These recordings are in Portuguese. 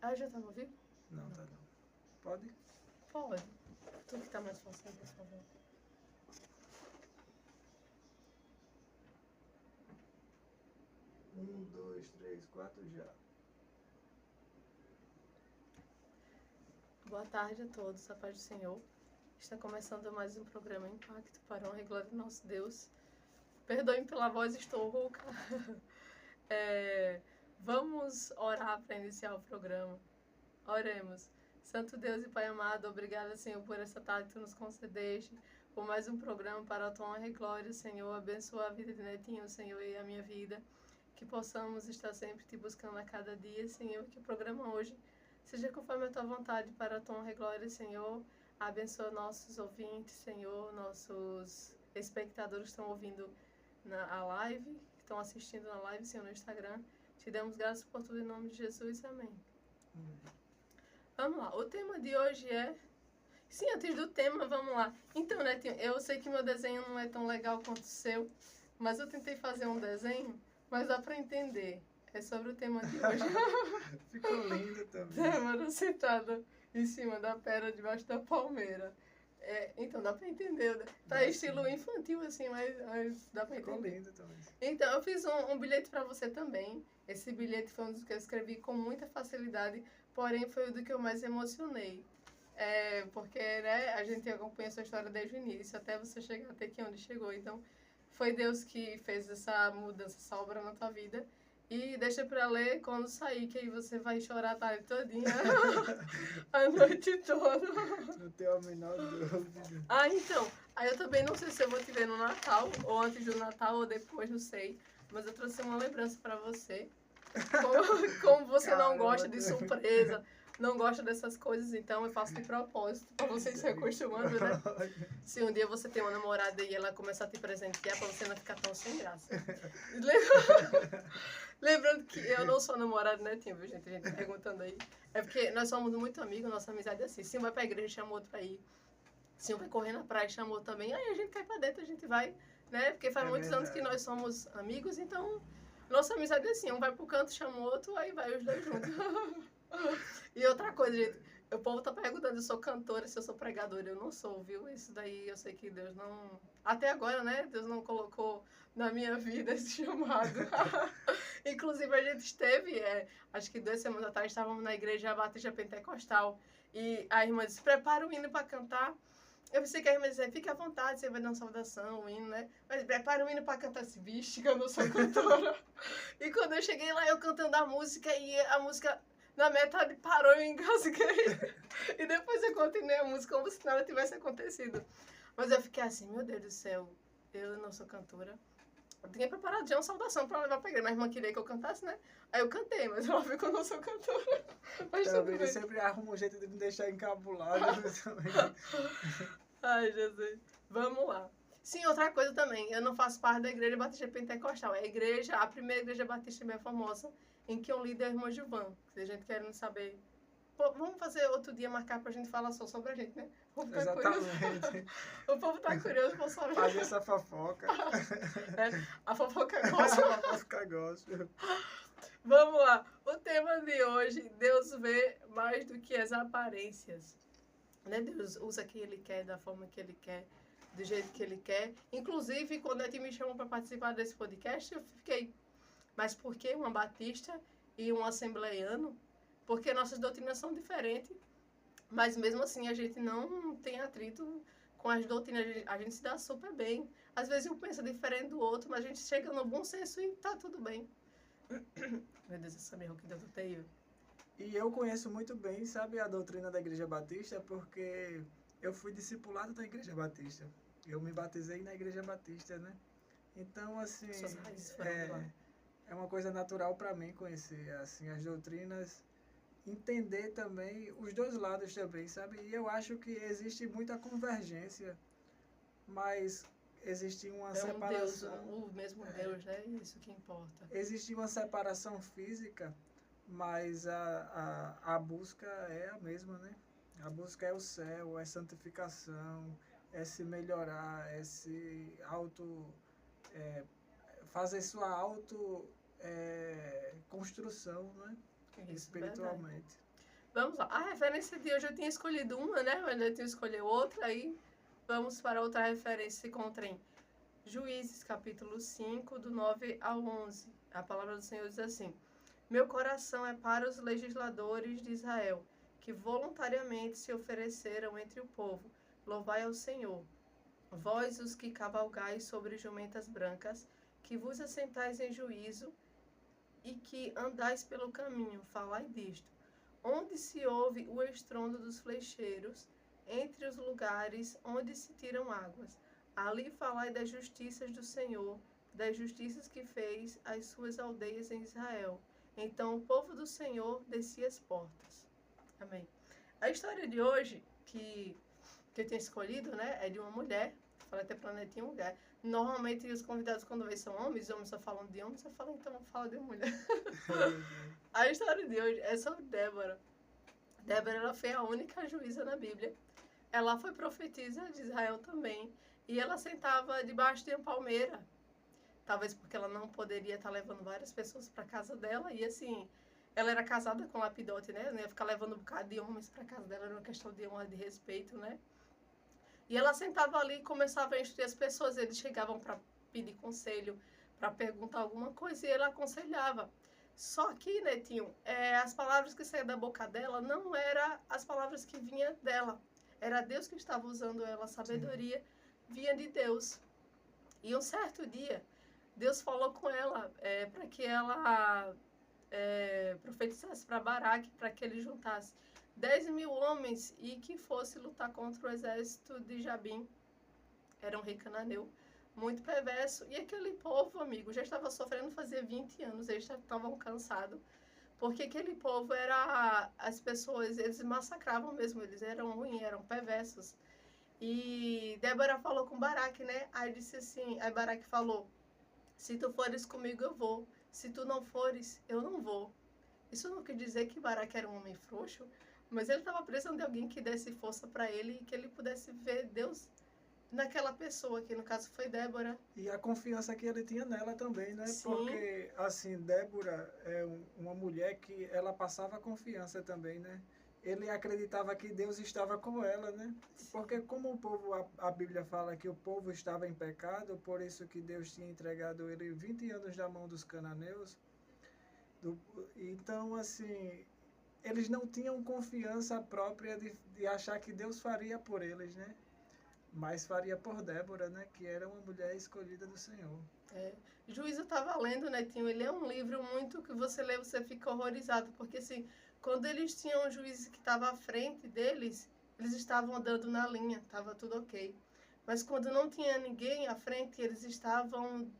Ah, já tava vivo? Não, tá não. Pode? Pode. Tu que tá mais fácil, por favor. Um, dois, três, quatro, já. Boa tarde a todos, a paz do Senhor. Está começando mais um programa Impacto para a honra e glória do nosso Deus. Perdoem pela voz, estou rouca. Vamos orar para iniciar o programa. Oremos. Santo Deus e Pai amado, obrigada, Senhor, por essa tarde que tu nos concedeste, por mais um programa para a tua honra e glória, Senhor. Abençoa a vida de Netinho, Senhor, e a minha vida. Que possamos estar sempre te buscando a cada dia, Senhor. Que o programa hoje seja conforme a tua vontade para a tua honra e glória, Senhor. Abençoa nossos ouvintes, Senhor, nossos espectadores que estão ouvindo a live, que estão assistindo na live, Senhor, no Instagram. Te damos graças por tudo em nome de Jesus. Amém. Vamos lá. O tema de hoje é... Sim, antes do tema, vamos lá. Então, Netinho, eu sei que meu desenho não é tão legal quanto o seu, mas eu tentei fazer um desenho, mas dá pra entender. É sobre o tema de hoje. Ficou lindo também. Tâmara sentada em cima da pedra debaixo da palmeira. Então dá pra entender. Tá Dá estilo sim. infantil assim, mas dá pra Ficou entender. lindo também. Então eu fiz um bilhete pra você também. Esse bilhete foi um dos que eu escrevi com muita facilidade, porém foi o do que eu mais emocionei. Porque né, a gente acompanha essa história desde o início, até você chegar até aqui onde chegou. Então foi Deus que fez essa mudança, essa obra na tua vida. E deixa pra ler quando sair, que aí você vai chorar a tarde todinha, a noite toda. Não tenho a menor dúvida. Ah, então, aí eu também não sei se eu vou te ver no Natal, ou antes do Natal, ou depois, não sei. Mas eu trouxe uma lembrança pra você. Como você não gosta de surpresa, não gosta dessas coisas, então eu faço de propósito, pra você se acostumando, né? Se um dia você tem uma namorada e ela começar a te presentear, pra você não ficar tão sem graça. Lembrando que eu não sou namorada, né, Tim, viu, gente? A gente tá perguntando aí. É porque nós somos muito amigos, nossa amizade é assim. Se um vai pra igreja, chama outro pra ir. Se um vai correr na praia, chama outro também. Aí a gente cai pra dentro, a gente vai, né? Porque faz muitos anos que nós somos amigos, então nossa amizade é assim. Um vai pro canto, chama o outro, aí vai os dois juntos. E outra coisa, gente, o povo tá perguntando se eu sou cantora, se eu sou pregadora. Eu não sou, viu? Isso daí eu sei que Deus não... Até agora, né? Deus não colocou na minha vida esse chamado. Inclusive, a gente esteve, acho que 2 semanas atrás, estávamos na igreja Batista Pentecostal. E a irmã disse, prepara o hino para cantar. Eu pensei que a irmã disse, fique à vontade, você vai dar uma saudação, o hino, né? Mas prepara o hino para cantar esse bicho, que eu não sou cantora. E quando eu cheguei lá, eu cantando a música, e a música... Na metade parou, eu engasguei. E depois eu continuei a música como se nada tivesse acontecido. Mas eu fiquei assim, meu Deus do céu, eu não sou cantora. Eu tinha preparado já uma saudação pra levar pra igreja. Minha irmã queria que eu cantasse, né? Aí eu cantei, mas ela viu que eu não sou cantora. Mas Também tudo bem. sempre arruma um jeito de me deixar encabulado. Ai, Jesus. Vamos lá. Sim, outra coisa também. Eu não faço parte da igreja Batista Pentecostal. É a primeira igreja batista bem famosa, em que eu líder é o irmão Gilvan. Se a gente querendo saber... Pô, vamos fazer outro dia, marcar pra gente falar só sobre a gente, né? O povo tá Exatamente. O povo tá curioso pra saber. Fazer essa fofoca. A fofoca gosta. A fofoca gosta. Vamos lá. O tema de hoje, Deus vê mais do que as aparências. Né? Deus usa quem Ele quer, da forma que Ele quer, do jeito que Ele quer. Inclusive, quando a gente me chamou para participar desse podcast, eu fiquei, mas por que uma batista e um assembleiano? Porque nossas doutrinas são diferentes, mas mesmo assim a gente não tem atrito com as doutrinas, a gente se dá super bem. Às vezes um pensa diferente do outro, mas a gente chega no bom senso e tá tudo bem. Meu Deus, essa minha roupa eu tenho. E eu conheço muito bem, sabe, a doutrina da Igreja Batista, porque eu fui discipulado da Igreja Batista. Eu me batizei na Igreja Batista, né? Então, assim, é uma coisa natural para mim conhecer assim as doutrinas, entender também os dois lados também, sabe? E eu acho que existe muita convergência, mas existe uma separação. Deus, o mesmo Deus, né? Isso que importa. Existe uma separação física, mas a busca é a mesma, né? A busca é o céu, é santificação, é se melhorar, é se fazer sua construção, né? Isso, espiritualmente. Verdade. Vamos lá. A referência de hoje eu tinha escolhido uma, né? Mas eu tinha escolhido outra. Aí vamos para outra referência. Se encontra em Juízes, capítulo 5, do 9 ao 11. A palavra do Senhor diz assim: Meu coração é para os legisladores de Israel, que voluntariamente se ofereceram entre o povo. Louvai ao Senhor. Vós, os que cavalgais sobre jumentas brancas, que vos assentais em juízo e que andais pelo caminho, falai disto. Onde se ouve o estrondo dos flecheiros, entre os lugares onde se tiram águas. Ali falai das justiças do Senhor, das justiças que fez às suas aldeias em Israel. Então o povo do Senhor descia as portas. Amém. A história de hoje, que eu tenho escolhido, né, é de uma mulher. Falei até pra Netinha um lugar. Normalmente os convidados, quando vêm, são homens, os homens só falam de homens, eu falo, então fala de mulher. A história de hoje é sobre Débora. Débora, ela foi a única juíza na Bíblia. Ela foi profetisa de Israel também. E ela sentava debaixo de uma palmeira. Talvez porque ela não poderia estar levando várias pessoas para casa dela. E assim, ela era casada com Lapidote, né? Não ia ficar levando um bocado de homens para casa dela. Era uma questão de honra, de respeito, né? E ela sentava ali e começava a instruir as pessoas. Eles chegavam para pedir conselho, para perguntar alguma coisa, e ela aconselhava. Só que, Netinho, as palavras que saíam da boca dela não eram as palavras que vinham dela. Era Deus que estava usando ela, a sabedoria vinha de Deus. E um certo dia, Deus falou com ela para que ela profetizasse para Baraque, para que ele juntasse 10.000 homens e que fosse lutar contra o exército de Jabim. Era um rei cananeu, muito perverso. E aquele povo, amigo, já estava sofrendo fazia 20 anos, eles já estavam cansados. Porque aquele povo as pessoas, eles massacravam mesmo, eles eram ruins, eram perversos. E Débora falou com Baraque, né? Aí disse assim, aí Baraque falou, se tu fores comigo eu vou, se tu não fores, eu não vou. Isso não quer dizer que Baraque era um homem frouxo, mas ele estava precisando de alguém que desse força para ele e que ele pudesse ver Deus naquela pessoa, que no caso foi Débora. E a confiança que ele tinha nela também, né? Sim. Porque, assim, Débora é uma mulher que ela passava confiança também, né? Ele acreditava que Deus estava com ela, né? Porque como o povo, a Bíblia fala que o povo estava em pecado, por isso que Deus tinha entregado ele 20 anos na mão dos cananeus. Então, assim, eles não tinham confiança própria de achar que Deus faria por eles, né? Mas faria por Débora, né? Que era uma mulher escolhida do Senhor. Juízo estava lendo, Netinho. Ele é um livro muito que você lê, você fica horrorizado. Porque, assim, quando eles tinham um juiz que estava à frente deles, eles estavam andando na linha, estava tudo ok. Mas quando não tinha ninguém à frente, eles estavam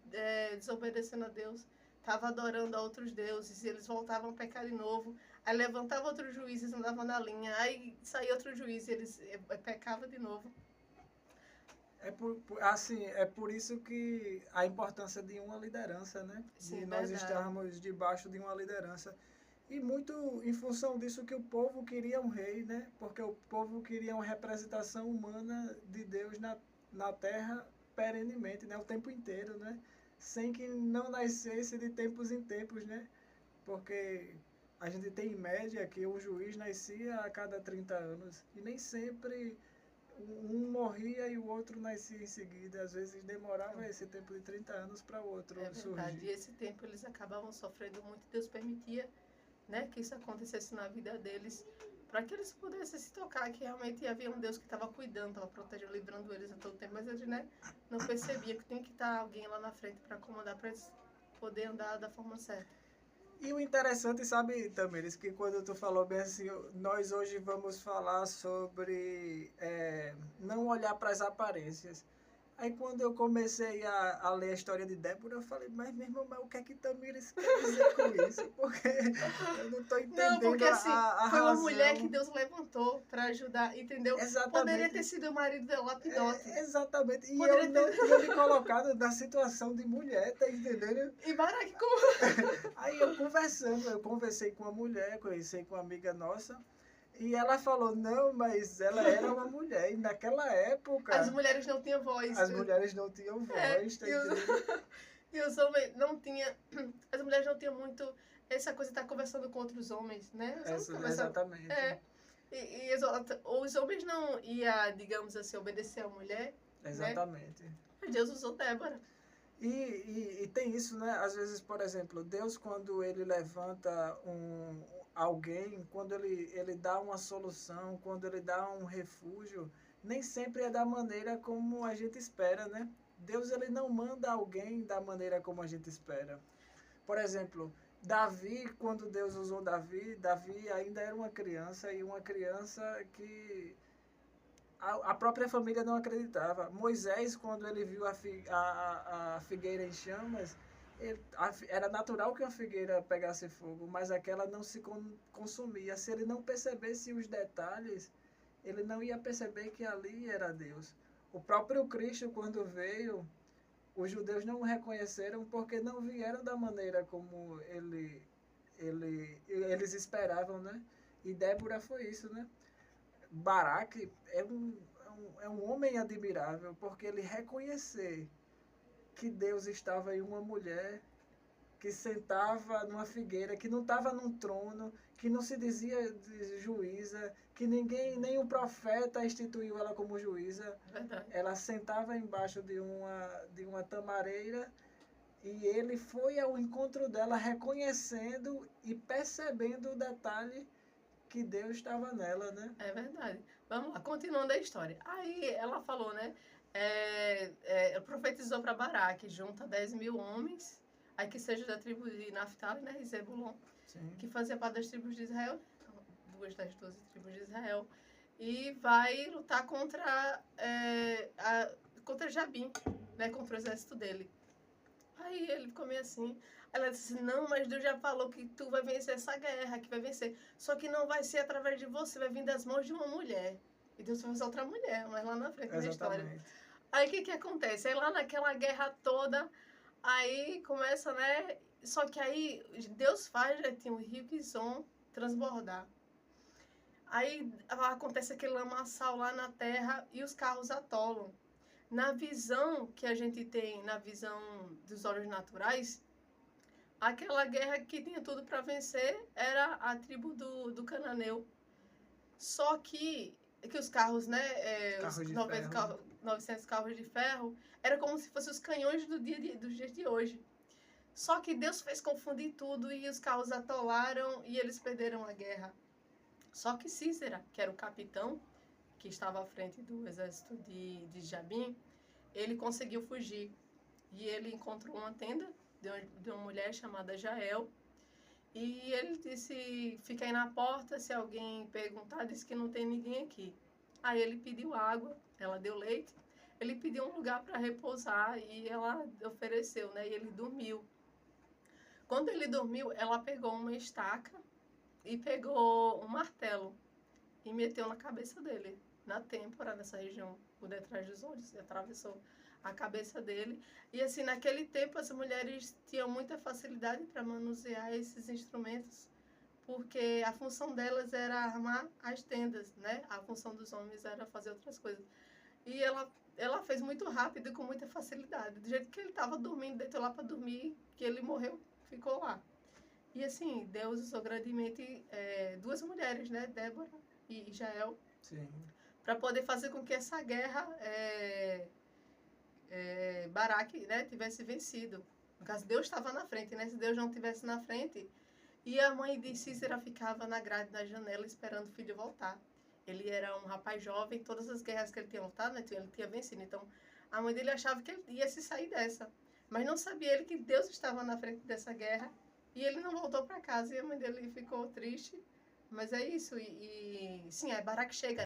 desobedecendo a Deus, estavam adorando a outros deuses, e eles voltavam a pecar de novo. Aí levantava outros juízes, andavam na linha, aí saía outro juiz e eles pecavam de novo. É por isso que a importância de uma liderança, né? Sim, de nós estarmos debaixo de uma liderança. E muito em função disso que o povo queria um rei, né? Porque o povo queria uma representação humana de Deus na terra perenemente, né? O tempo inteiro, né? Sem que não nascesse de tempos em tempos, né? Porque a gente tem em média que um juiz nascia a cada 30 anos. E nem sempre um morria e o outro nascia em seguida. Às vezes demorava esse tempo de 30 anos para o outro surgir. É verdade. E esse tempo eles acabavam sofrendo muito. Deus permitia, né, que isso acontecesse na vida deles, para que eles pudessem se tocar que realmente havia um Deus que estava cuidando, estava protegendo, livrando eles a todo tempo. Mas eles, né, não percebiam que tinha que estar alguém lá na frente para comandar, para eles poderem andar da forma certa. E o interessante, sabe, Tamires, que quando tu falou bem assim, nós hoje vamos falar sobre não olhar para as aparências. Aí quando eu comecei a ler a história de Débora, eu falei, mas meu irmão, o que é que Tamires quer dizer com isso? Porque eu não estou entendendo. Não, porque assim, a foi uma razão. mulher que Deus levantou para ajudar, entendeu? Exatamente. Poderia ter sido o marido dela, Lapidote. Exatamente. E Poderia eu não tinha me colocado na situação de mulher, tá entendendo? E Baraque, como? Aí eu conversei com uma mulher, conversei com uma amiga nossa, e ela falou, não, mas ela era uma mulher, e naquela época... As mulheres não tinham voz. As mulheres não tinham voz, tá entendendo? E os homens não tinham... As mulheres não tinham muito essa coisa de estar conversando com outros homens, né? Exatamente. E os homens não iam, digamos assim, obedecer a mulher. Exatamente. Né? Deus usou Débora. E tem isso, né? Às vezes, por exemplo, Deus, quando ele levanta alguém, quando ele dá uma solução, quando ele dá um refúgio, nem sempre é da maneira como a gente espera, né? Deus, ele não manda alguém da maneira como a gente espera. Por exemplo, Davi, quando Deus usou Davi ainda era uma criança, e uma criança que a própria família não acreditava. Moisés, quando ele viu a figueira em chamas, era natural que uma figueira pegasse fogo, mas aquela não se consumia. Se ele não percebesse os detalhes, ele não ia perceber que ali era Deus. O próprio Cristo, quando veio, os judeus não o reconheceram porque não vieram da maneira como eles esperavam, né? E Débora foi isso, né? Baraque é um homem admirável, porque ele reconhecer que Deus estava em uma mulher que sentava numa figueira, que não estava num trono, que não se dizia juíza, que nem o profeta instituiu ela como juíza. Verdade. Ela sentava embaixo de uma tamareira e ele foi ao encontro dela reconhecendo e percebendo o detalhe que Deus estava nela, né? É verdade. Vamos lá, continuando a história. Aí ela falou, né? Profetizou para Baraque, junta 10.000 homens, aí que seja da tribo de Naftali, né? E Zebulon, que fazia parte das tribos de Israel, duas das 12 tribos de Israel, e vai lutar contra Jabim, né? Contra o exército dele. Aí ele ficou meio assim. Ela disse, não, mas Deus já falou que tu vai vencer essa guerra, que vai vencer. Só que não vai ser através de você, vai vir das mãos de uma mulher. E Deus vai usar outra mulher, mas lá na frente da história. Aí o que acontece? Aí lá naquela guerra toda, aí começa, né? Só que aí Deus faz, já tinha o rio Quizon transbordar. Aí acontece aquele lamaçal lá na terra e os carros atolam. Na visão que a gente tem, na visão dos olhos naturais, aquela guerra que tinha tudo para vencer era a tribo do Cananeu. Só que os carros, né? Os 900 carros de ferro, era como se fossem os canhões dos dias de hoje. Só que Deus fez confundir tudo e os carros atolaram e eles perderam a guerra. Só que Císera, que era o capitão, que estava à frente do exército de Jabim, ele conseguiu fugir. E ele encontrou uma tenda de uma mulher chamada Jael. E ele disse, fica aí na porta, se alguém perguntar, disse que não tem ninguém aqui. Aí ele pediu água, ela deu leite. Ele pediu um lugar para repousar e ela ofereceu, né? E ele dormiu. Quando ele dormiu, ela pegou uma estaca e pegou um martelo e meteu na cabeça dele, na têmpora, nessa região, por detrás dos olhos, e atravessou a cabeça dele. E assim, naquele tempo, as mulheres tinham muita facilidade para manusear esses instrumentos, porque a função delas era armar as tendas, né? A função dos homens era fazer outras coisas. E ela fez muito rápido e com muita facilidade. Do jeito que ele estava dormindo, deitou lá para dormir, que ele morreu, ficou lá. E assim, Deus usou grandemente duas mulheres, né? Débora e Jael, para poder fazer com que essa guerra Baraque, né, tivesse vencido. No caso, Deus estava na frente, né? Se Deus não estivesse na frente, e a mãe de Císera ficava na grade da janela esperando o filho voltar. Ele era um rapaz jovem, todas as guerras que ele tinha lutado, né, ele tinha vencido. Então, a mãe dele achava que ele ia se sair dessa. Mas não sabia ele que Deus estava na frente dessa guerra. E ele não voltou para casa e a mãe dele ficou triste. Mas é isso. Sim, aí Baraque chega.